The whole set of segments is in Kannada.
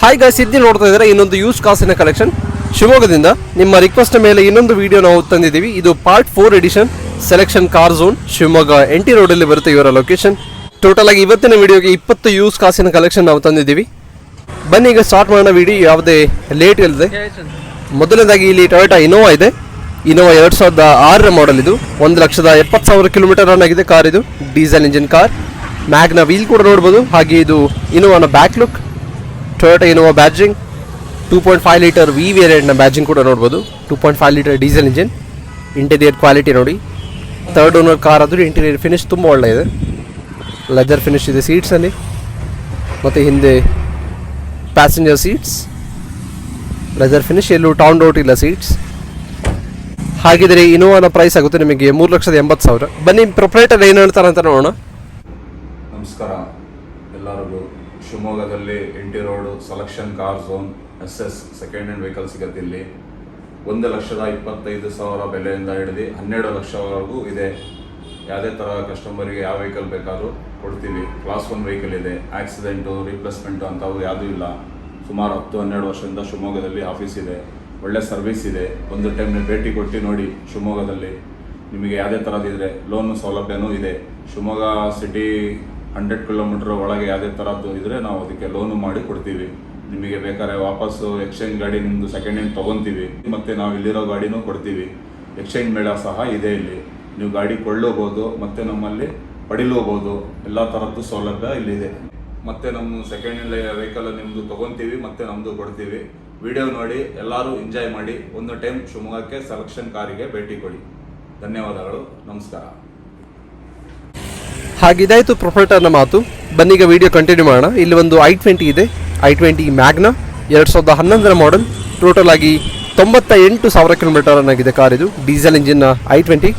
ಹಾಯ್ ಗಾಯ್ಸ್, ಇಲ್ಲಿ ನೋಡ್ತಾ ಇದ್ದಾರೆ ಇನ್ನೊಂದು ಯೂಸ್ ಕಾಸಿನ ಕಲೆಕ್ಷನ್ ಶಿವಮೊಗ್ಗದಿಂದ. ನಿಮ್ಮ ರಿಕ್ವೆಸ್ಟ್ ಮೇಲೆ ಇನ್ನೊಂದು ವಿಡಿಯೋ ನಾವು ತಂದಿದ್ದೀವಿ. ಇದು part 4 edition selection car zone Shivamogga NT ರೋಡಲ್ಲಿ ಬರುತ್ತೆ ಇವರ ಲೊಕೇಶನ್. ಟೋಟಲ್ ಆಗಿ ಇವತ್ತಿನ ವಿಡಿಯೋಗೆ 20 ಯೂಸ್ ಕಾಸಿನ ಕಲೆಕ್ಷನ್ ನಾವು ತಂದಿದ್ದೀವಿ. ಬನ್ನಿ ಈಗ ಸ್ಟಾರ್ಟ್ ಮಾಡೋಣ ವಿಡಿಯೋ, ಯಾವುದೇ ಲೇಟ್ ಇಲ್ಲದೆ. ಮೊದಲನೇದಾಗಿ ಇಲ್ಲಿ ಟೊಯೋಟಾ ಇನೋವಾ ಇದೆ. Innova 2006 model. ಇದು 1,70,000 ಕಿಲೋಮೀಟರ್ ರನ್ ಆಗಿದೆ ಕಾರ್. ಇದು ಡೀಸೆಲ್ ಇಂಜಿನ್ ಕಾರ್. ಮ್ಯಾಗ್ನ ವೀಲ್ ಕೂಡ ನೋಡ್ಬೋದು. ಹಾಗೆ ಇದು ಇನೋವಾನ back look. Toyota Innova badging 2.5 litre V ವೇರಿಯಂಟ್ನ ಬ್ಯಾಡ್ಜಿಂಗ್ ಕೂಡ ನೋಡ್ಬೋದು. 2.5 litre diesel engine. Interior quality ನೋಡಿ, ಥರ್ಡ್ ಓನರ್ ಕಾರ್ ಆದರೂ ಇಂಟೀರಿಯರ್ ಫಿನಿಶ್ ತುಂಬ ಒಳ್ಳೆ ಇದೆ. ಲೆದರ್ ಫಿನಿಶ್ ಇದೆ ಸೀಟ್ಸಲ್ಲಿ, ಮತ್ತು ಹಿಂದೆ ಪ್ಯಾಸೆಂಜರ್ ಸೀಟ್ಸ್ ಲೆದರ್ ಫಿನಿಶ್. ಎಲ್ಲೂ ಟೌನ್ ಔಟ್ ಇಲ್ಲ ಸೀಟ್ಸ್. ಹಾಗಿದ್ರೆ ಇನೋವಾನ ಪ್ರೈಸ್ ಆಗುತ್ತೆ ನಿಮಗೆ 3,80,000. ಬನ್ನಿ ಪ್ರೊಪ್ರೈಟರ್ ಏನು ಹೇಳ್ತಾರೆ ಅಂತ ನೋಡೋಣ. ನಮಸ್ಕಾರ ಎಲ್ಲರಿಗೂ. ಶಿವಮೊಗ್ಗದಲ್ಲಿ NT road selection car zone SS second hand vehicle ಸಿಗುತ್ತೆ. ಇಲ್ಲಿ 1,25,000 ಬೆಲೆಯಿಂದ ಹಿಡಿದು 12 ಲಕ್ಷವರೆಗೂ ಇದೆ. ಯಾವುದೇ ಥರ ಕಸ್ಟಮರಿಗೆ ಯಾವ ವೆಹಿಕಲ್ ಬೇಕಾದರೂ ಕೊಡ್ತೀವಿ. ಕ್ಲಾಸ್ 1 ವೆಹಿಕಲ್ ಇದೆ. ಆಕ್ಸಿಡೆಂಟು ರಿಪ್ಲೇಸ್ಮೆಂಟು ಅಂಥವು ಯಾವುದೂ ಇಲ್ಲ. ಸುಮಾರು 10-12 ವರ್ಷದಿಂದ ಶಿವಮೊಗ್ಗದಲ್ಲಿ ಆಫೀಸ್ ಇದೆ. ಒಳ್ಳೆ ಸರ್ವಿಸ್ ಇದೆ. ಒಂದು ಟೈಮ್ ನೀವು ಭೇಟಿ ಕೊಟ್ಟು ನೋಡಿ. ಶಿವಮೊಗ್ಗದಲ್ಲಿ ನಿಮಗೆ ಯಾವುದೇ ಥರದ್ದಿದ್ರೆ ಲೋನ್ ಸೌಲಭ್ಯನೂ ಇದೆ. ಶಿವಮೊಗ್ಗ ಸಿಟಿ 100 ಕಿಲೋಮೀಟರ್ ಒಳಗೆ ಯಾವುದೇ ಥರದ್ದು ಇದ್ದರೆ ನಾವು ಅದಕ್ಕೆ ಲೋನು ಮಾಡಿ ಕೊಡ್ತೀವಿ. ನಿಮಗೆ ಬೇಕಾದ್ರೆ ವಾಪಸ್ಸು ಎಕ್ಸ್ಚೇಂಜ್ ಗಾಡಿ ನಿಮ್ಮದು ಸೆಕೆಂಡ್ ಹ್ಯಾಂಡ್ ತೊಗೊತೀವಿ, ಮತ್ತು ನಾವು ಇಲ್ಲಿರೋ ಗಾಡಿನೂ ಕೊಡ್ತೀವಿ. ಎಕ್ಸ್ಚೇಂಜ್ ಮೇಳ ಸಹ ಇದೆ ಇಲ್ಲಿ. ನೀವು ಗಾಡಿ ಕೊಳ್ಳಬಹುದು ಮತ್ತು ನಮ್ಮಲ್ಲಿ ಪಡಿಲೂಬಹುದು. ಎಲ್ಲ ಥರದ್ದು ಸೌಲಭ್ಯ ಇಲ್ಲಿದೆ. ಮತ್ತು ನಮ್ಮ ಸೆಕೆಂಡ್ ಹ್ಯಾಂಡ್ ವೆಹಿಕಲ್ ನಿಮ್ಮದು ತೊಗೊತೀವಿ ಮತ್ತು ನಮ್ಮದು ಕೊಡ್ತೀವಿ. ವಿಡಿಯೋ ನೋಡಿ ಎಲ್ಲರೂ ಎಂಜಾಯ್ ಮಾಡಿ. ಒಂದು ಟೈಮ್ ಶಿವಮೊಗ್ಗಕ್ಕೆ ಸೆಲೆಕ್ಷನ್ ಕಾರಿಗೆ ಭೇಟಿ ಕೊಡಿ. ಧನ್ಯವಾದಗಳು, ನಮಸ್ಕಾರ. ಹಾಗಿದಾಯಿತು ಪ್ರೊಪ್ರೈಟರ್ನ ಮಾತು. ಬನ್ನೀಗ ವಿಡಿಯೋ ಕಂಟಿನ್ಯೂ ಮಾಡೋಣ. ಇಲ್ಲಿ ಒಂದು i20 ಇದೆ. i20 Magna 2011 model. ಟೋಟಲ್ ಆಗಿ 98,000 ಕಿಲೋಮೀಟರ್ ರನ್ ಆಗಿದೆ ಕಾರ್. ಇದು ಡೀಸೆಲ್ ಇಂಜಿನ್ i20.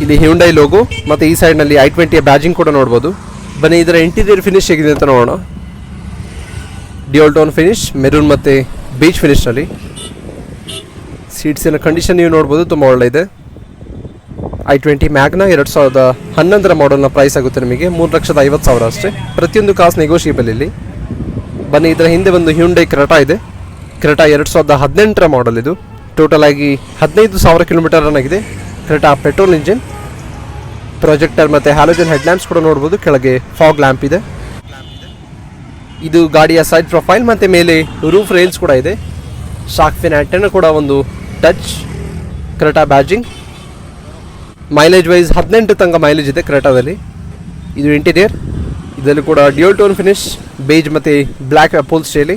ಇಲ್ಲಿ ಹ್ಯುಂಡೈ ಲೋಗೋ, ಮತ್ತು ಈ ಸೈಡ್ನಲ್ಲಿ i20 ಬ್ಯಾಜಿಂಗ್ ಕೂಡ ನೋಡ್ಬೋದು. ಬನ್ನಿ ಇದರ ಇಂಟೀರಿಯರ್ ಫಿನಿಶ್ ಹೇಗಿದೆ ಅಂತ ನೋಡೋಣ. ಡ್ಯೂಯಲ್ ಟೋನ್ ಫಿನಿಶ್, ಮೆರೂನ್ ಮತ್ತು ಬೀಚ್ ಫಿನಿಶ್ನಲ್ಲಿ. ಸೀಟ್ಸಿನ ಕಂಡೀಷನ್ ನೀವು ನೋಡ್ಬೋದು, ತುಂಬ ಒಳ್ಳೆ ಇದೆ. i20 ಮ್ಯಾಗ್ನಾ 2011 ಮಾಡೆಲ್ನ ಪ್ರೈಸ್ ಆಗುತ್ತೆ ನಿಮಗೆ 3,50,000 ಅಷ್ಟೇ. ಪ್ರತಿಯೊಂದು ಕಾಸು ನೆಗೋಷಿಯಬಲ್ ಇಲ್ಲಿ. ಬನ್ನಿ ಇದರ ಹಿಂದೆ ಒಂದು ಹ್ಯುಂಡೈ ಕ್ರೆಟಾ ಇದೆ. Creta 2018 model. ಇದು ಟೋಟಲ್ ಆಗಿ 15,000 ಕಿಲೋಮೀಟರ್ ರನ್ ಆಗಿದೆ. Creta petrol engine. ಪ್ರೊಜೆಕ್ಟರ್ ಮತ್ತು ಹ್ಯಾಲೋಜನ್ ಹೆಡ್ಲ್ಯಾಂಪ್ಸ್ ಕೂಡ ನೋಡ್ಬೋದು. ಕೆಳಗೆ ಫಾಗ್ ಲ್ಯಾಂಪ್ ಇದೆ. ಇದು ಗಾಡಿಯ ಸೈಡ್ ಪ್ರೊಫೈಲ್ ಮತ್ತು ಮೇಲೆ ರೂಫ್ ರೈಲ್ಸ್ ಕೂಡ ಇದೆ. ಶಾರ್ಕ್ ಫಿನ್ ಆಂಟೆನಾ ಕೂಡ ಒಂದು touch. Creta badging. Mileage wise 18 ತನಕ ಮೈಲೇಜ್ ಇದೆ ಕ್ರೆಟಾದಲ್ಲಿ. ಇದು ಇಂಟೀರಿಯರ್. ಇದರಲ್ಲಿ ಕೂಡ ಡ್ಯೂಯಲ್ ಟೋನ್ ಫಿನಿಶ್, ಬೇಜ್ ಮತ್ತು ಬ್ಲ್ಯಾಕ್ ಅಪೋಲ್ಸ್ಟ್ರಿಯಲ್ಲಿ.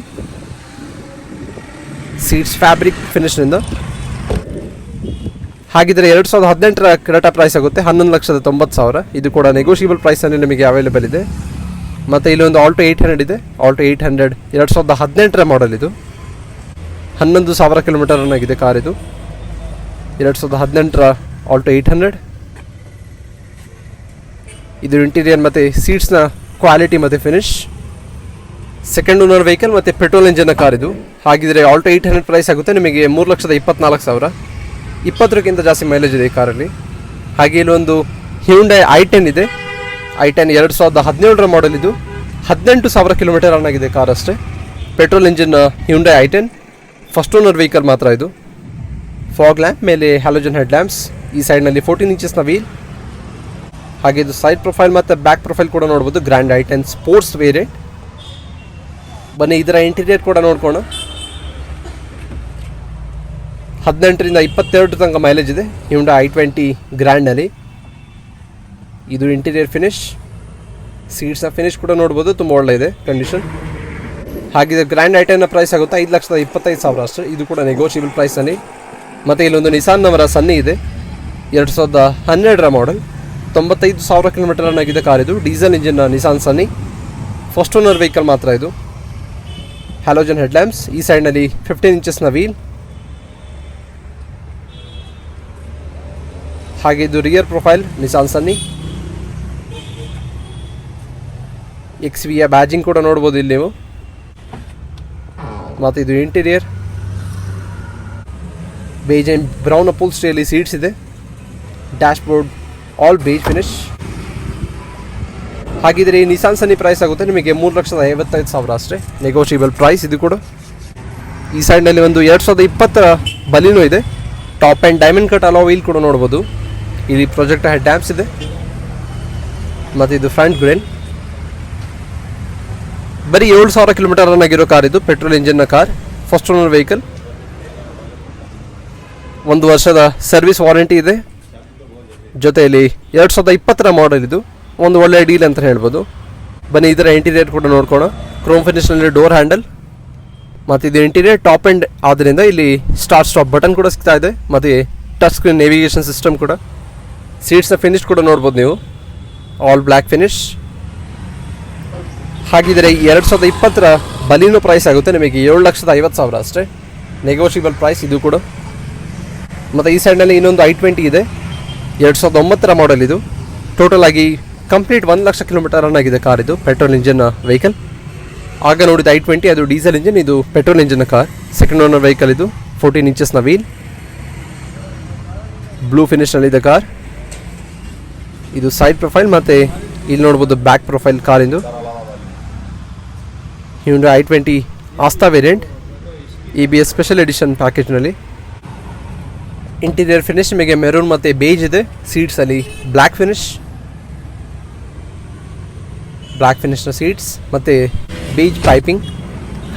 ಸೀಟ್ಸ್ ಫ್ಯಾಬ್ರಿಕ್ ಫಿನಿಶ್ನಿಂದ. ಹಾಗಿದ್ರೆ 2018 ಕ್ರೆಟಾ ಪ್ರೈಸ್ ಆಗುತ್ತೆ 11,90,000. ಇದು ಕೂಡ ನೆಗೋಷಿಯಬಲ್ ಪ್ರೈಸಲ್ಲಿ ನಿಮಗೆ ಅವೈಲೇಬಲ್ ಇದೆ. ಮತ್ತು ಇಲ್ಲೊಂದು ಆಲ್ಟೋ 800 ಇದೆ. Alto 800 2018 model. ಇದು 11,000 ಕಿಲೋಮೀಟರ್ ರನ್ ಆಗಿದೆ ಕಾರ್. ಇದು 2018 ಆಲ್ಟೋ 800. ಇದು ಇಂಟೀರಿಯರ್ ಮತ್ತು ಸೀಟ್ಸ್ನ ಕ್ವಾಲಿಟಿ ಮತ್ತು ಫಿನಿಶ್. ಸೆಕೆಂಡ್ ಓನರ್ ವೆಹಿಕಲ್ ಮತ್ತು ಪೆಟ್ರೋಲ್ ಇಂಜಿನ್ನ ಕಾರ್ ಇದು. ಹಾಗಿದ್ರೆ ಆಲ್ಟೋ 800 ಪ್ರೈಸ್ ಆಗುತ್ತೆ ನಿಮಗೆ 3,24,000. 20ಕ್ಕಿಂತ ಜಾಸ್ತಿ ಮೈಲೇಜ್ ಇದೆ ಈ ಕಾರಲ್ಲಿ. ಹಾಗೆ ಇಲ್ಲೊಂದು ಹ್ಯುಂಡೈ i10 ಇದೆ. i10 2017 model. ಇದು 18,000 ಕಿಲೋಮೀಟರ್ ರನ್ ಆಗಿದೆ ಕಾರ್ ಅಷ್ಟೇ. Petrol engine Hyundai i10. First owner vehicle ಮಾತ್ರ ಇದು. ಫಾಗ್ ಲ್ಯಾಂಪ್, ಮೇಲೆ ಹ್ಯಾಲೋಜನ್ ಹೆಡ್ ಲ್ಯಾಂಪ್ಸ್. ಈ ಸೈಡ್ನಲ್ಲಿ 14 ಇಂಚಸ್ನ ವೀಲ್. ಹಾಗೆ ಇದು ಸೈಡ್ ಪ್ರೊಫೈಲ್ ಮತ್ತು ಬ್ಯಾಕ್ ಪ್ರೊಫೈಲ್ ಕೂಡ ನೋಡ್ಬೋದು. Grand i10 sports variant. ಬನ್ನಿ ಇದರ ಇಂಟೀರಿಯರ್ ಕೂಡ ನೋಡ್ಕೋಣ. 18ರಿಂದ 22 ತನಕ ಮೈಲೇಜ್ ಇದೆ ಹ್ಯುಂಡೈ i20 ಗ್ರ್ಯಾಂಡ್ನಲ್ಲಿ. ಇದು ಇಂಟೀರಿಯರ್ ಫಿನಿಶ್. ಸೀಟ್ಸ್ನ ಫಿನಿಶ್ ಕೂಡ ನೋಡ್ಬೋದು, ತುಂಬ ಒಳ್ಳೆ ಇದೆ ಕಂಡೀಷನ್. ಹಾಗೆ ಗ್ರ್ಯಾಂಡ್ i10ನ ಪ್ರೈಸ್ ಆಗುತ್ತೆ 5,25,000 ಅಷ್ಟೇ. ಇದು ಕೂಡ ನೆಗೋಷಿಯಬಲ್ ಪ್ರೈಸಲ್ಲಿ. ಮತ್ತು ಇಲ್ಲೊಂದು ನಿಸಾನ್ನವರ ಸನ್ನಿ ಇದೆ. 2012 ಮಾಡೆಲ್. 95,000 ಕಿಲೋಮೀಟರ್ ರನ್ ಆಗಿದೆ ಕಾರ್. ಇದು diesel engine Nissan Sunny. First owner vehicle ಮಾತ್ರ ಇದು. Halogen head lamps. ಈ ಸೈಡ್ನಲ್ಲಿ 15 ಇಂಚಸ್ನ ವೀಲ್. ಹಾಗೆ ಇದು ರಿಯರ್ ಪ್ರೊಫೈಲ್ ನಿಸಾನ್ ಸನ್ನಿ. XVಯ ಬ್ಯಾಜಿಂಗ್ ಕೂಡ ನೋಡ್ಬೋದು ಇಲ್ಲಿ ನೀವು. ಮತ್ತು ಇದು ಇಂಟೀರಿಯರ್. ಬೇಜ್ ಆ್ಯಂಡ್ ಬ್ರೌನ್ ಅಪೋಲ್ಸ್ಟ್ರಿಯಲ್ಲಿ ಸೀಟ್ಸ್ ಇದೆ. Dashboard all beige finish. ಹಾಗಿದ್ರೆ ಈ ನಿಸಾನ್ ಸನ್ನಿ ಪ್ರೈಸ್ ಆಗುತ್ತೆ ನಿಮಗೆ 3,55,000 ಅಷ್ಟೇ, ನೆಗೋಷಿಯಬಲ್ ಪ್ರೈಸ್ ಇದು ಕೂಡ. ಈ ಸೈಡ್ನಲ್ಲಿ ಒಂದು 2020 ಬಲಿನೋ ಇದೆ, top and diamond cut hello wheel ಕೂಡ ನೋಡ್ಬೋದು. ಇಲ್ಲಿ ಪ್ರೊಜೆಕ್ಟ್ ಹೆಡ್ ಡ್ಯಾಮ್ಸ್ ಇದೆ ಮತ್ತು ಇದು ಫ್ರಂಟ್ ಗ್ರೇನ್. ಬರೀ 7,000 ಕಿಲೋಮೀಟರ್ ರನ್ ಆಗಿರೋ ಕಾರ್ ಇದು, ಪೆಟ್ರೋಲ್ ಇಂಜಿನ್ನ ಕಾರ್, ಫಸ್ಟ್ ಓನರ್ ವೆಹಿಕಲ್. 1 ವರ್ಷದ ಸರ್ವಿಸ್ ವಾರಂಟಿ ಇದೆ, ಜೊತೆಯಲ್ಲಿ 2020 ಮಾಡೆಲ್ ಇದು, ಒಂದು ಒಳ್ಳೆಯ ಡೀಲ್ ಅಂತ ಹೇಳ್ಬೋದು. ಬನ್ನಿ ಇದರ ಇಂಟೀರಿಯರ್ ಕೂಡ ನೋಡ್ಕೋಣ. ಕ್ರೋಮ್ ಫಿನಿಶ್ನಲ್ಲಿ ಡೋರ್ ಹ್ಯಾಂಡಲ್ ಮತ್ತು ಇದು ಇಂಟೀರಿಯರ್ ಟಾಪ್ ಎಂಡ್ ಆದ್ದರಿಂದ ಇಲ್ಲಿ ಸ್ಟಾರ್ಟ್ ಸ್ಟಾಪ್ ಬಟನ್ ಕೂಡ ಸಿಗ್ತಾ ಇದೆ ಮತ್ತು ಟಚ್ ಸ್ಕ್ರೀನ್ ನೇವಿಗೇಷನ್ ಸಿಸ್ಟಮ್ ಕೂಡ. ಸೀಟ್ಸ್ನ ಫಿನಿಶ್ ಕೂಡ ನೋಡ್ಬೋದು ನೀವು, ಆಲ್ ಬ್ಲ್ಯಾಕ್ ಫಿನಿಶ್. ಹಾಗಿದ್ರೆ 2020 ಬಲಿನೋ ಪ್ರೈಸ್ ಆಗುತ್ತೆ ನಿಮಗೆ 7,50,000 ಅಷ್ಟೇ, ನೆಗೋಷಿಯಬಲ್ ಪ್ರೈಸ್ ಇದು ಕೂಡ. ಮತ್ತು ಈ ಸೈಡ್ನಲ್ಲಿ ಇನ್ನೊಂದು i20 ಇದೆ, 2009 ಮಾಡೆಲ್ ಇದು. ಟೋಟಲ್ ಆಗಿ ಕಂಪ್ಲೀಟ್ 1,00,000 ಕಿಲೋಮೀಟರ್ ರನ್ ಆಗಿದೆ ಕಾರ್ ಇದು, ಪೆಟ್ರೋಲ್ ಇಂಜಿನ್ ವೆಹಿಕಲ್. ಆಗ ನೋಡಿದ i20 ಅದು ಡೀಸೆಲ್ ಇಂಜಿನ್, ಇದು petrol engine car, second owner vehicle ಇದು. 14 ಇಂಚಸ್ನ ವೀಲ್, ಬ್ಲೂ ಫಿನಿಶ್ನಲ್ಲಿದೆ ಕಾರ್. ಇದು ಸೈಡ್ ಪ್ರೊಫೈಲ್ ಮತ್ತು ಇಲ್ಲಿ ನೋಡ್ಬೋದು ಬ್ಯಾಕ್ ಪ್ರೊಫೈಲ್ ಕಾರಿಂದು. Hyundai i20 Asta variant EBS special edition ಪ್ಯಾಕೇಜ್ನಲ್ಲಿ. ಇಂಟೀರಿಯರ್ ಫಿನಿಶ್ ನಿಮಗೆ ಮೆರೂನ್ ಮತ್ತು ಬೇಜ್ ಇದೆ, ಸೀಟ್ಸಲ್ಲಿ ಬ್ಲ್ಯಾಕ್ ಫಿನಿಶ್ನ ಸೀಟ್ಸ್ ಮತ್ತು ಬೇಜ್ ಪೈಪಿಂಗ್.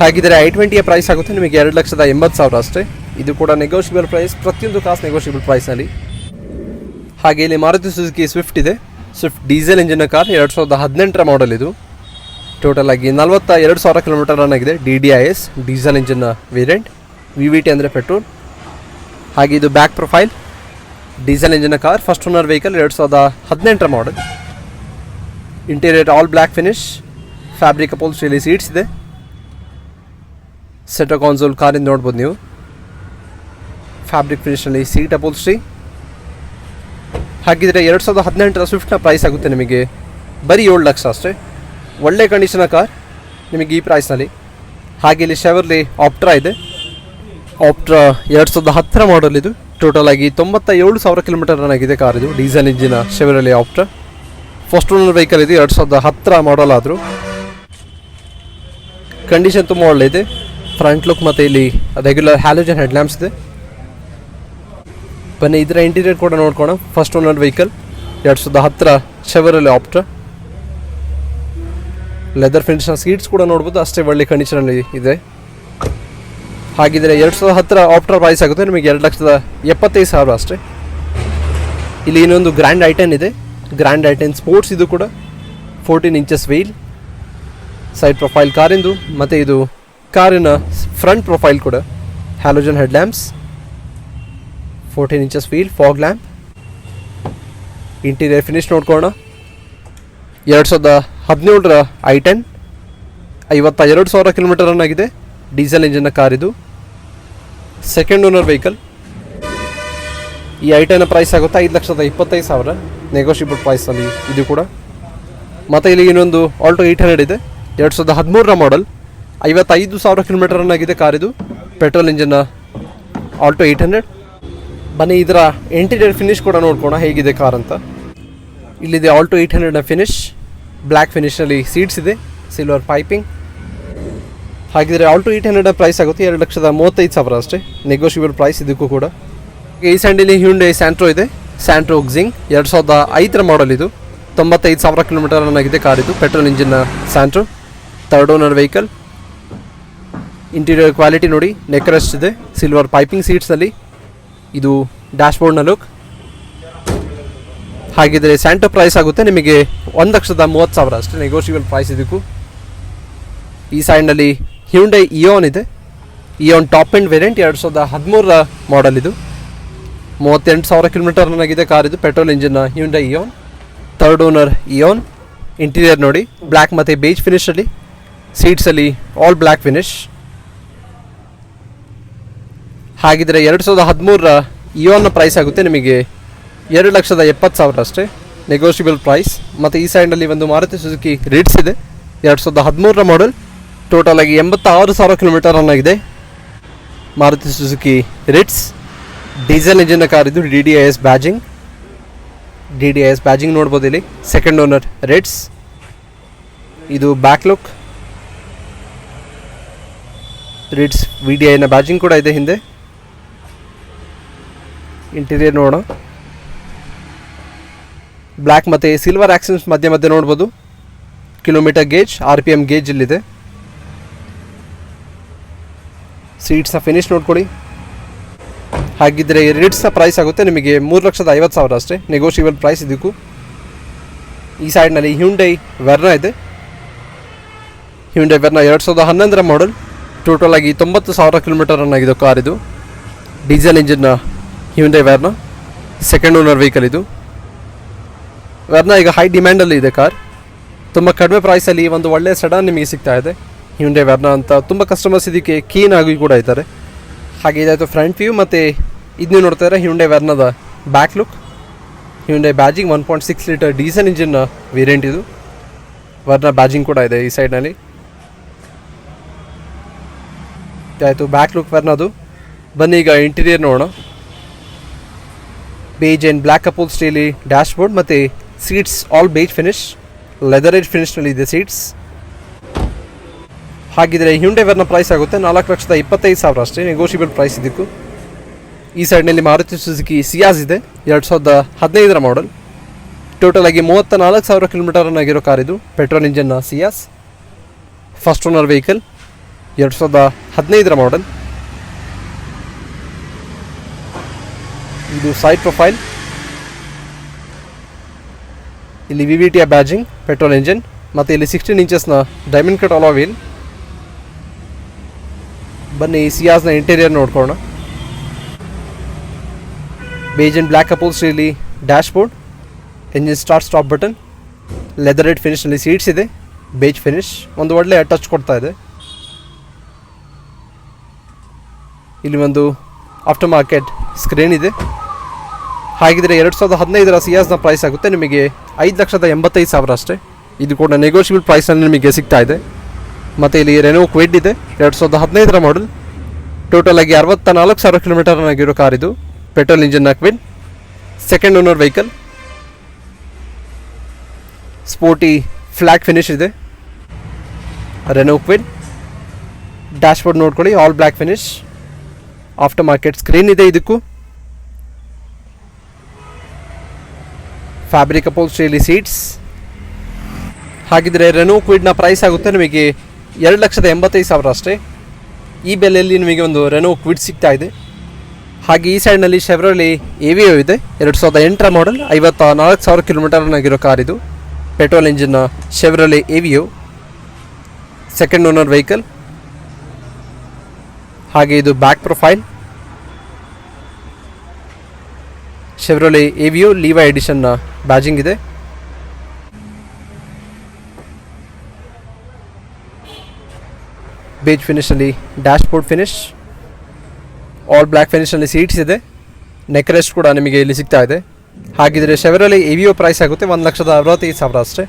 ಹಾಗಿದ್ರೆ i20ಯ ಪ್ರೈಸ್ ಆಗುತ್ತೆ ನಿಮಗೆ 2,80,000 ಅಷ್ಟೇ, ಇದು ಕೂಡ ನೆಗೋಷಿಯಬಲ್ ಪ್ರೈಸ್, ಪ್ರತಿಯೊಂದು ಕಾಸ್ ನೆಗೋಷಿಯಬಲ್ ಪ್ರೈಸ್ನಲ್ಲಿ. ಹಾಗೆ ಇಲ್ಲಿ ಮಾರುತಿ ಸುಜುಕಿ ಸ್ವಿಫ್ಟ್ ಇದೆ, Swift diesel engine car, 2018 model ಇದು. ಟೋಟಲ್ ಆಗಿ 42,000 ಕಿಲೋಮೀಟರ್ ರನ್ ಆಗಿದೆ, DDIS diesel engine variant, VVT ಅಂದರೆ ಪೆಟ್ರೋಲ್. ಹಾಗೆ ಇದು back profile diesel engine car, first owner vehicle, 2018 model. Interior all black finish, fabric ಅಪೋಲ್ಸ್ಟ್ರಿಯಲ್ಲಿ ಸೀಟ್ಸ್ ಇದೆ. ಸೆಂಟರ್ ಕಾನ್ಸೋಲ್ ಕಾರಿಂದ ನೋಡ್ಬೋದು ನೀವು, ಫ್ಯಾಬ್ರಿಕ್ ಫಿನಿಶ್ನಲ್ಲಿ ಸೀಟ್ ಅಪೋಲ್ಸ್ಟ್ರಿ. ಹಾಗಿದ್ರೆ 2018 ಸ್ವಿಫ್ಟ್ನ ಪ್ರೈಸ್ ಆಗುತ್ತೆ ನಿಮಗೆ ಬರೀ 7 ಲಕ್ಷ ಅಷ್ಟೇ, ಒಳ್ಳೆ ಕಂಡೀಷನ ಕಾರ್ ನಿಮಗೆ ಈ ಪ್ರೈಸ್ನಲ್ಲಿ. ಹಾಗೆ ಇಲ್ಲಿ ಶೆವರ್ಲೆ ಆಪ್ಟ್ರಾ ಇದೆ, ಆಪ್ಟ್ರಾ 2010 ಮಾಡೆಲ್ ಇದು. ಟೋಟಲ್ ಆಗಿ 97,000 ಕಿಲೋಮೀಟರ್ ರನ್ ಆಗಿದೆ ಕಾರ್ ಇದು, diesel ಇಂಜಿನ ಶೆವರ್ಲೆ Optra, first owner vehicle ಇದು. 2010 ಮಾಡೆಲ್ ಆದರೂ ಕಂಡೀಷನ್ ತುಂಬ ಒಳ್ಳೆ ಇದೆ. ಫ್ರಂಟ್ ಲುಕ್ ಮತ್ತು ಇಲ್ಲಿ ರೆಗ್ಯುಲರ್ ಹ್ಯಾಲೋಜನ್ ಹೆಡ್ ಲ್ಯಾಂಪ್ಸ್ ಇದೆ. ಬನ್ನಿ ಇದರ ಇಂಟೀರಿಯರ್ ಕೂಡ ನೋಡ್ಕೋಣ. First owner vehicle, 2010 Chevrolet Optra, leather ಫಿನಿಶ್ನ ಸೀಟ್ಸ್ ಕೂಡ ನೋಡ್ಬೋದು, ಅಷ್ಟೇ ಒಳ್ಳೆ ಕಂಡೀಷನಲ್ಲಿ ಇದೆ. ಹಾಗಿದ್ರೆ 2010 ಆಪ್ಟ್ರಾ ಪ್ರೈಸ್ ಆಗುತ್ತೆ ನಿಮಗೆ 2,75,000 ಅಷ್ಟೇ. ಇಲ್ಲಿ ಇನ್ನೊಂದು ಗ್ರ್ಯಾಂಡ್ i10 ಇದೆ, ಗ್ರ್ಯಾಂಡ್ i10 ಸ್ಪೋರ್ಟ್ಸ್ ಇದು ಕೂಡ, 14 ಇಂಚಸ್ ವೀಲ್, ಸೈಡ್ ಪ್ರೊಫೈಲ್ ಕಾರಿಂದು. ಮತ್ತು ಇದು ಕಾರಿನ ಫ್ರಂಟ್ ಪ್ರೊಫೈಲ್ ಕೂಡ, halogen head lamps, 14 inches wheel, fog lamp. Interior finish ನೋಡ್ಕೋಣ. 2017 i10, 52,000 ಕಿಲೋಮೀಟರ್ ರನ್ ಆಗಿದೆ, ಡೀಸೆಲ್ ಇಂಜಿನ್ನ ಕಾರ್ ಇದು, ಸೆಕೆಂಡ್ ಓನರ್ ವೆಹಿಕಲ್. ಈ i10 ಪ್ರೈಸ್ ಆಗುತ್ತೆ 5,25,000, ನೆಗೋಷಿಯಬಲ್ ಪ್ರೈಸಲ್ಲಿ ಇದು ಕೂಡ. ಮತ್ತು ಇಲ್ಲಿ ಇನ್ನೊಂದು ಆಲ್ಟೋ 800 ಇದೆ, 2013 ಮಾಡೆಲ್, 55,000 ಕಿಲೋಮೀಟರ್ ರನ್ ಆಗಿದೆ ಕಾರ್ ಇದು, ಪೆಟ್ರೋಲ್ ಇಂಜಿನ್ನ ಆಲ್ಟೋ 800. ಬನ್ನಿ ಇದರ ಇಂಟೀರಿಯರ್ ಫಿನಿಶ್ ಕೂಡ ನೋಡ್ಕೋಣ ಹೇಗಿದೆ ಕಾರ್ ಅಂತ. ಇಲ್ಲಿದೆ ಆಲ್ಟೋ 800ನ ಫಿನಿಶ್, ಬ್ಲ್ಯಾಕ್ ಫಿನಿಶ್ನಲ್ಲಿ ಸೀಟ್ಸ್ ಇದೆ, ಸಿಲ್ವರ್ ಪೈಪಿಂಗ್. ಹಾಗಿದ್ರೆ ಆಲ್ಟೋ 800 ಪ್ರೈಸ್ ಆಗುತ್ತೆ 2,35,000 ಅಷ್ಟೇ, ನೆಗೋಷಿಯಬಲ್ ಪ್ರೈಸ್ ಇದಕ್ಕೂ ಕೂಡ. ಈ ಸೈಡಲ್ಲಿ ಹ್ಯುಂಡೈ ಸ್ಯಾಂಟ್ರೋ ಇದೆ, ಸ್ಯಾಂಟ್ರೋ ಕ್ಸಿಂಗ್ 2005 ಮಾಡೆಲ್ ಇದು, 95,000 ಕಿಲೋಮೀಟರ್ ರನ್ ಆಗಿದೆ ಕಾರ್ ಇದು, ಪೆಟ್ರೋಲ್ ಇಂಜಿನ್ನ Santro, third owner vehicle. Interior quality ನೋಡಿ, ನೆಕ್ ರೆಸ್ಟ್ ಇದೆ, ಸಿಲ್ವರ್ ಪೈಪಿಂಗ್ ಸೀಟ್ಸಲ್ಲಿ, ಇದು ಡ್ಯಾಶ್ಬೋರ್ಡ್ನ ಲುಕ್. ಹಾಗಿದ್ರೆ ಸ್ಯಾಂಟ್ರೋ ಪ್ರೈಸ್ ಆಗುತ್ತೆ ನಿಮಗೆ 1,30,000 ಅಷ್ಟೇ, ನೆಗೋಷಿಯಬಲ್ ಪ್ರೈಸ್ ಇದಕ್ಕೂ. ಈ ಸೈಡ್ನಲ್ಲಿ ಹ್ಯುಂಡೈ ಇಯಾನ್ ಇದೆ, Eon top end variant, 2013 model ಇದು, 38,000 ಕಿಲೋಮೀಟರ್ ರನ್ ಆಗಿದೆ ಕಾರ್ ಇದು, ಪೆಟ್ರೋಲ್ ಇಂಜಿನ್ನ Hyundai Eon, third owner Eon. Interior ನೋಡಿ, ಬ್ಲ್ಯಾಕ್ ಮತ್ತು ಬೇಜ್ ಫಿನಿಶಲ್ಲಿ, ಸೀಟ್ಸಲ್ಲಿ ಆಲ್ ಬ್ಲ್ಯಾಕ್ ಫಿನಿಶ್. ಹಾಗಿದ್ರೆ 2013 ಇಯಾನ್ನ ಪ್ರೈಸ್ ಆಗುತ್ತೆ ನಿಮಗೆ 2,70,000 ಅಷ್ಟೇ, ನೆಗೋಷಿಯಬಲ್ ಪ್ರೈಸ್. ಮತ್ತು ಈ ಸೈಡ್ನಲ್ಲಿ ಒಂದು ಮಾರುತಿ ಸುಜುಕಿ ರಿಟ್ಸ್ ಇದೆ, 2013 ಮಾಡೆಲ್, ಟೋಟಲ್ ಆಗಿ 86,000 ಕಿಲೋಮೀಟರ್ ರನ್ ಆಗಿದೆ, Maruti Suzuki Ritz, diesel engine car ಇದು, DDIS ಬ್ಯಾಜಿಂಗ್ ನೋಡ್ಬೋದು ಇಲ್ಲಿ, ಸೆಕೆಂಡ್ ಓನರ್ ರಿಟ್ಸ್. ಇದು ಬ್ಯಾಕ್ ಲುಕ್. ರಿಡ್ಸ್ VDIನ ಬ್ಯಾಜಿಂಗ್ ಕೂಡ ಇದೆ ಹಿಂದೆ. ಇಂಟೀರಿಯರ್ ನೋಡೋಣ. ಬ್ಲ್ಯಾಕ್ ಮತ್ತು ಸಿಲ್ವರ್ ಆಕ್ಸೆಂಟ್ಸ್ ಮಧ್ಯೆ ಮಧ್ಯೆ ನೋಡ್ಬೋದು. ಕಿಲೋಮೀಟರ್ ಗೇಜ್, RPM ಗೇಜ್ ಇಲ್ಲಿದೆ. ಸೀಟ್ಸ್ನ ಫಿನಿಶ್ ನೋಡ್ಕೊಳ್ಳಿ. ಹಾಗಿದ್ದರೆ ರಿಡ್ಸ್ನ ಪ್ರೈಸ್ ಆಗುತ್ತೆ ನಿಮಗೆ 3,50,000 ಅಷ್ಟೇ, ನೆಗೋಷಿಯಬಲ್ ಪ್ರೈಸ್ ಇದಕ್ಕೂ. ಈ ಸೈಡ್ನಲ್ಲಿ ಹ್ಯುಂಡೈ ವೆರ್ನಾ ಇದೆ. Hyundai Verna 2011 model. ಟೋಟಲ್ ಆಗಿ 90,000 ಕಿಲೋಮೀಟರ್ ರನ್ ಆಗಿದೆ ಕಾರ್ ಇದು. ಡೀಸೆಲ್ ಇಂಜಿನ್ನ Hyundai Verna, second owner vehicle ಇದು. ವೆರ್ನಾ ಈಗ ಹೈ ಡಿಮ್ಯಾಂಡಲ್ಲಿ ಇದೆ ಕಾರ್. ತುಂಬ ಕಡಿಮೆ ಪ್ರೈಸಲ್ಲಿ ಒಂದು ಒಳ್ಳೆಯ ಸೆಡಾನ್ ನಿಮಗೆ ಸಿಗ್ತಾ ಇದೆ. ಹ್ಯುಂಡೈ ವೆರ್ನಾ ಅಂತ ತುಂಬ ಕಸ್ಟಮರ್ಸ್ ಇದಕ್ಕೆ ಕೀನ್ ಆಗಿ ಕೂಡ ಇದ್ದಾರೆ. ಹಾಗೆ ಇದಾಯಿತು ಫ್ರಂಟ್ ವ್ಯೂ. ಮತ್ತು ಇದನ್ನು ನೋಡ್ತಾರೆ ಹ್ಯುಂಡೈ ವೆರ್ನಾದ back look. Hyundai badging 1.6 litre diesel engine variant ಇದು. ವರ್ನಾ ಬ್ಯಾಜಿಂಗ್ ಕೂಡ ಇದೆ ಈ ಸೈಡ್ನಲ್ಲಿ. ಇದಾಯಿತು ಬ್ಯಾಕ್ ಲುಕ್ ವೆರ್ನಾದು. ಬನ್ನಿ ಈಗ ಇಂಟೀರಿಯರ್ ನೋಡೋಣ. ಬೇಜ್ ಆ್ಯಂಡ್ ಬ್ಲ್ಯಾಕ್ ಅಪೋಲ್ಸ್ಟ್ರಿಯಲ್ಲಿ ಡ್ಯಾಶ್ ಬೋರ್ಡ್ ಮತ್ತು seats all beige finish, leatherette ಫಿನಿಶ್ನಲ್ಲಿ ಇದೆ ಸೀಟ್ಸ್. ಹಾಗಿದ್ರೆ ಹ್ಯುಂಡೈ ವೆರ್ನಾ ಪ್ರೈಸ್ ಆಗುತ್ತೆ 4,25,000 ಅಷ್ಟೇ, ನೆಗೋಷಿಯಬಲ್ ಪ್ರೈಸ್ ಇದಕ್ಕೂ. ಈ ಸೈಡ್ನಲ್ಲಿ ಮಾರುತಿ ಸುಜುಕಿ ಸಿಯಾಸ್ ಇದೆ, 2015 ಮಾಡೆಲ್. ಟೋಟಲ್ ಆಗಿ 34,000 ಕಿಲೋಮೀಟರ್ ರನ್ ಆಗಿರೋ ಕಾರ್ ಇದು. ಪೆಟ್ರೋಲ್ ಇಂಜಿನ್ನ Ciaz, first owner vehicle, 2015 model. ಇದು ಸೈಡ್ ಪ್ರೊಫೈಲ್. ಇಲ್ಲಿ VVTಯ ಬ್ಯಾಜಿಂಗ್, ಪೆಟ್ರೋಲ್ ಇಂಜಿನ್, ಮತ್ತು ಇಲ್ಲಿ 16 ಇಂಚಸ್ನ ಡೈಮಂಡ್ ಕಟ್ ಅಲಾಯ್ ವೀಲ್. ಬನ್ನಿ ಸಿಯಾಸ್ನ ಇಂಟೀರಿಯರ್ ನೋಡ್ಕೊಳ್ಳೋಣ. ಬೇಜ್ ಆ್ಯಂಡ್ ಬ್ಲ್ಯಾಕ್ ಅಪೋಲ್ಸ್ಟ್ರಿಯಲ್ಲಿ dashboard, engine stop button, leatherette ಫಿನಿಶ್ನಲ್ಲಿ ಸೀಟ್ಸ್ ಇದೆ, ಬೇಜ್ ಫಿನಿಶ್, ಒಂದು ಒಳ್ಳೆಯ ಟಚ್ ಕೊಡ್ತಾ ಇದೆ. ಇಲ್ಲಿ ಒಂದು ಆಫ್ಟರ್ ಮಾರ್ಕೆಟ್ ಸ್ಕ್ರೀನ್ ಇದೆ. ಹಾಗಿದ್ರೆ 2015 ಸಿಯಾಸ್ನ ಪ್ರೈಸ್ ಆಗುತ್ತೆ ನಿಮಗೆ 5,85,000 ಅಷ್ಟೇ. ಇದು ಕೂಡ ನೆಗೋಷಿಯಬಲ್ ಪ್ರೈಸಲ್ಲಿ ನಿಮಗೆ ಸಿಗ್ತಾ ಇದೆ. ಮತ್ತು ಇಲ್ಲಿ ರೆನೋ ಕ್ವಿಡ್ ಇದೆ, 2015 ಮಾಡೆಲ್. ಟೋಟಲ್ ಆಗಿ 64,000 ಕಿಲೋಮೀಟರ್ ಆಗಿರೋ ಕಾರ್ ಇದು. ಪೆಟ್ರೋಲ್ ಇಂಜಿನ್ನ Kwid, second owner vehicle. Sporty flat finish ಇದೆ, ರೆನೋ ಕ್ವಿಡ್. ಡ್ಯಾಶ್ ಬೋರ್ಡ್ ನೋಡ್ಕೊಳ್ಳಿ, all black finish, aftermarket screen ಇದೆ ಇದಕ್ಕೂ. ಫ್ಯಾಬ್ರಿಕ್ ಅಪೋಲ್ಸ್ಟ್ರಿಯಲ್ಲಿ ಸೀಟ್ಸ್. ಹಾಗಿದ್ರೆ ರೆನೋ ಕ್ವಿಡ್ನ ಪ್ರೈಸ್ ಆಗುತ್ತೆ ನಿಮಗೆ 2,85,000 ಅಷ್ಟೇ. ಈ ಬೆಲೆಯಲ್ಲಿ ನಿಮಗೆ ಒಂದು ರೆನೋ ಕ್ವಿಡ್ ಸಿಗ್ತಾ ಇದೆ. ಹಾಗೆ ಈ ಸೈಡ್ನಲ್ಲಿ ಶೆವ್ರೋಲೆ ಎವಿಯೋ ಇದೆ, 2008 ಮಾಡೆಲ್, 54,000 ಕಿಲೋಮೀಟರ್ ಆಗಿರೋ ಕಾರ್ ಇದು. ಪೆಟ್ರೋಲ್ ಇಂಜಿನ್ನ Chevrolet Aveo, second owner vehicle. ಹಾಗೆ ಇದು ಬ್ಯಾಕ್ ಪ್ರೊಫೈಲ್. ಶೆವ್ರೋಲೆ ಎವಿಯೋ ಲೀವಾ ಎಡಿಷನ್ನ ಬ್ಯಾಜಿಂಗ್ ಇದೆ. ಬೇಜ್ ಫಿನಿಷಲ್ಲಿ dashboard finish, all black ಫಿನಿಷಲ್ಲಿ ಸೀಟ್ಸ್ ಇದೆ, ನೆಕ್ ರೆಸ್ಟ್ ಕೂಡ ನಿಮಗೆ ಇಲ್ಲಿ ಸಿಗ್ತಾ ಇದೆ. ಹಾಗಿದ್ರೆ ಶೆವ್ರೋಲೆ ಎವಿಯೋ ಪ್ರೈಸ್ ಆಗುತ್ತೆ 1,65,000 ಅಷ್ಟೇ.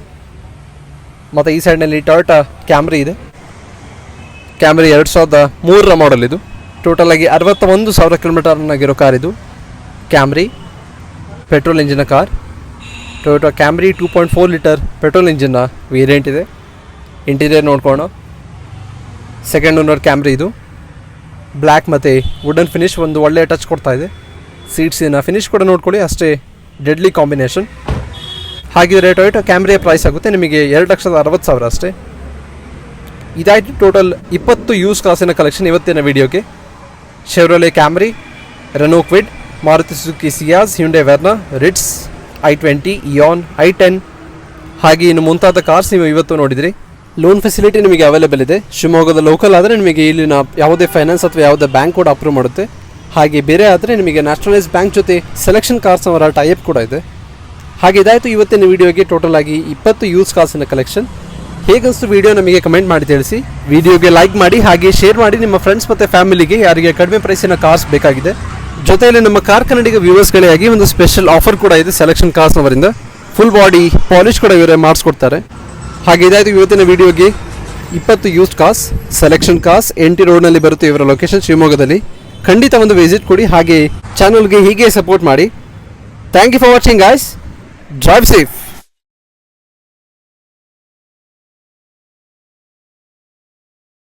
ಮತ್ತು ಈ ಸೈಡ್ನಲ್ಲಿ ಟೊಯೋಟಾ ಕ್ಯಾಮ್ರಿ ಇದೆ. ಕ್ಯಾಮ್ರಿ 2003 ಮಾಡೆಲ್ ಇದು. ಟೋಟಲ್ ಆಗಿ 61,000 ಕಿಲೋಮೀಟರ್ ಆಗಿರೋ ಕಾರ್ ಇದು. ಕ್ಯಾಮ್ರಿ ಪೆಟ್ರೋಲ್ ಇಂಜಿನ car. Toyota Camry 2.4 litre petrol ಇಂಜಿನ್ನ ವೇರಿಯಂಟ್ ಇದೆ. ಇಂಟೀರಿಯರ್ ನೋಡ್ಕೊಳ್ಳೋಣ. ಸೆಕೆಂಡ್ ಓನರ್ ಕ್ಯಾಮ್ರಿ ಇದು. ಬ್ಲ್ಯಾಕ್ ಮತ್ತು ವುಡನ್ ಫಿನಿಶ್ ಒಂದು ಒಳ್ಳೆಯ ಟಚ್ ಕೊಡ್ತಾ ಇದೆ. ಸೀಟ್ಸಿನ ಫಿನಿಶ್ ಕೂಡ ನೋಡ್ಕೊಳ್ಳಿ, ಅಷ್ಟೇ ಡೆಡ್ಲಿ ಕಾಂಬಿನೇಷನ್. ಹಾಗಿದ್ರೆ ಟೊಯೋಟಾ ಕ್ಯಾಮ್ರಿಯ ಪ್ರೈಸ್ ಆಗುತ್ತೆ ನಿಮಗೆ 2,60,000 ಅಷ್ಟೇ. ಇದಾಯಿತು ಟೋಟಲ್ 20 ಯೂಸ್ ಕಾಸಿನ ಕಲೆಕ್ಷನ್ ಇವತ್ತಿನ ವೀಡಿಯೋಗೆ. Chevrolet Camry, Renault Kwid, Maruti Suzuki Ciaz, Hyundai Verna, ರಿಡ್ಸ್, i20, ಇಯಾನ್, i10 ಹಾಗೆ ಇನ್ನು ಮುಂತಾದ ಕಾರ್ಸ್ ನೀವು ಇವತ್ತು ನೋಡಿದ್ರಿ. ಲೋನ್ ಫೆಸಿಲಿಟಿ ನಿಮಗೆ ಅವೈಲೇಬಲ್ ಇದೆ. ಶಿವಮೊಗ್ಗದ ಲೋಕಲ್ ಆದರೆ ನಿಮಗೆ ಇಲ್ಲಿನ ಯಾವುದೇ ಫೈನಾನ್ಸ್ ಅಥವಾ ಯಾವುದೇ ಬ್ಯಾಂಕ್ ಕೂಡ ಅಪ್ರೂವ್ ಮಾಡುತ್ತೆ. ಹಾಗೆ ಬೇರೆ ಆದರೆ ನಿಮಗೆ ನ್ಯಾಷನಲೈಸ್ ಬ್ಯಾಂಕ್ ಜೊತೆ ಸೆಲೆಕ್ಷನ್ ಕಾರ್ಸ್ ಅವರ ಟೈಪ್ ಕೂಡ ಇದೆ. ಹಾಗೆ ಇದಾಯಿತು ಇವತ್ತಿನ ವೀಡಿಯೋಗೆ ಟೋಟಲ್ ಆಗಿ 20 ಯೂಸ್ ಕಾರ್ಸಿನ ಕಲೆಕ್ಷನ್. ಹೇಗನ್ನಿಸ್ತು ವಿಡಿಯೋ ನಮಗೆ ಕಮೆಂಟ್ ಮಾಡಿ ತಿಳಿಸಿ. ವಿಡಿಯೋಗೆ ಲೈಕ್ ಮಾಡಿ, ಹಾಗೆ ಶೇರ್ ಮಾಡಿ ನಿಮ್ಮ ಫ್ರೆಂಡ್ಸ್ ಮತ್ತು ಫ್ಯಾಮಿಲಿಗೆ ಯಾರಿಗೆ ಕಡಿಮೆ ಪ್ರೈಸಿನ ಕಾರ್ಸ್ ಬೇಕಾಗಿದೆ. ಜೊತೆಯಲ್ಲಿ ನಮ್ಮ ಕಾರ್ ಕನ್ನಡಿಗ ವ್ಯೂವರ್ಸ್ಗಳಿಗಾಗಿ ಒಂದು ಸ್ಪೆಷಲ್ ಆಫರ್ ಕೂಡ ಇದೆ ಸೆಲೆಕ್ಷನ್ ಕಾರ್ಸ್ನವರಿಂದ. ಫುಲ್ ಬಾಡಿ ಪಾಲಿಶ್ ಕೂಡ ಇವರೇ ಮಾಡಿಸ್ಕೊಡ್ತಾರೆ. ಹಾಗೆ ಇದಾಯಿತು ಇವತ್ತಿನ ವೀಡಿಯೋಗೆ 20 used cars, selection cars, NT ರೋಡ್ನಲ್ಲಿ ಬರುತ್ತೆ ಇವರ ಲೊಕೇಶನ್ ಶಿವಮೊಗ್ಗದಲ್ಲಿ. ಖಂಡಿತ ಒಂದು ವಿಸಿಟ್ ಕೊಡಿ, ಹಾಗೆ ಚಾನಲ್ಗೆ ಹೀಗೆ ಸಪೋರ್ಟ್ ಮಾಡಿ. Thank you for watching guys. Drive safe.